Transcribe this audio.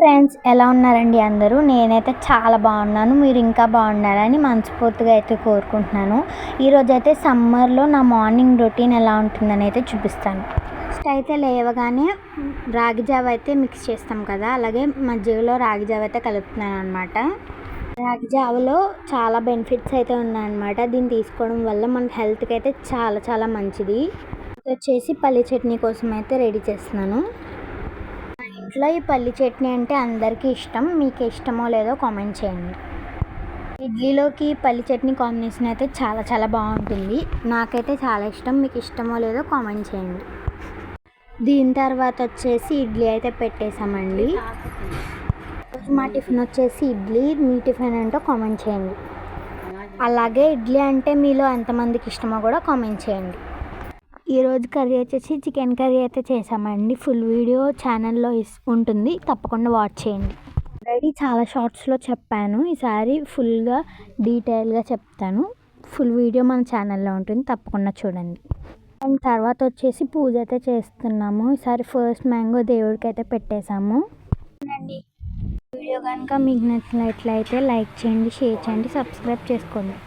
Friends, ఎలా ఉన్నారండి అందరూ? నేనైతే చాలా బాగున్నాను. మీరు ఇంకా బాగున్నారని మనస్ఫూర్తిగా అయితే కోరుకుంటున్నాను. ఈరోజైతే సమ్మర్లో నా మార్నింగ్ రొటీన్ ఎలా ఉంటుందని అయితే చూపిస్తాను. ఫస్ట్ అయితే లేవగానే రాగి జావ అయితే మిక్స్ చేస్తాం కదా, అలాగే మజ్జిగలో రాగి జావ అయితే కలుపుతున్నాను అనమాట. రాగి జావలో చాలా బెనిఫిట్స్ అయితే ఉన్నాయన్నమాట. దీన్ని తీసుకోవడం వల్ల మన హెల్త్కి అయితే చాలా చాలా మంచిది. వచ్చేసి పల్లి చట్నీ కోసం అయితే రెడీ చేస్తున్నాను. మా ఇంట్లో ఈ పల్లి చట్నీ అంటే అందరికీ ఇష్టం. మీకు ఇష్టమో లేదో కామెంట్ చేయండి. ఇడ్లీలోకి పల్లి చట్నీ కాంబినేషన్ అయితే చాలా చాలా బాగుంటుంది. నాకైతే చాలా ఇష్టం. మీకు ఇష్టమో లేదో కామెంట్ చేయండి. దీని తర్వాత వచ్చేసి ఇడ్లీ అయితే పెట్టేసామండి. మా టిఫిన్ వచ్చేసి ఇడ్లీ. మీ టిఫిన్ ఏంటో కామెంట్ చేయండి. అలాగే ఇడ్లీ అంటే మీలో ఎంతమందికి ఇష్టమో కూడా కామెంట్ చేయండి. ఈరోజు కర్రీ వచ్చేసి చికెన్ కర్రీ అయితే చేసామండి. ఫుల్ వీడియో ఛానల్లో ఉంటుంది, తప్పకుండా వాచ్ చేయండి. ఆల్రెడీ చాలా షార్ట్స్లో చెప్పాను, ఈసారి ఫుల్గా డీటెయిల్గా చెప్తాను. ఫుల్ వీడియో మన ఛానల్లో ఉంటుంది, తప్పకుండా చూడండి. అండ్ తర్వాత వచ్చేసి పూజ అయితే చేస్తున్నాము. ఈసారి ఫస్ట్ మ్యాంగో దేవుడికి అయితే పెట్టేశాము. అండి, వీడియో కనుక మీకు నచ్చినట్లయితే లైక్ చేయండి, షేర్ చేయండి, సబ్స్క్రైబ్ చేసుకోండి.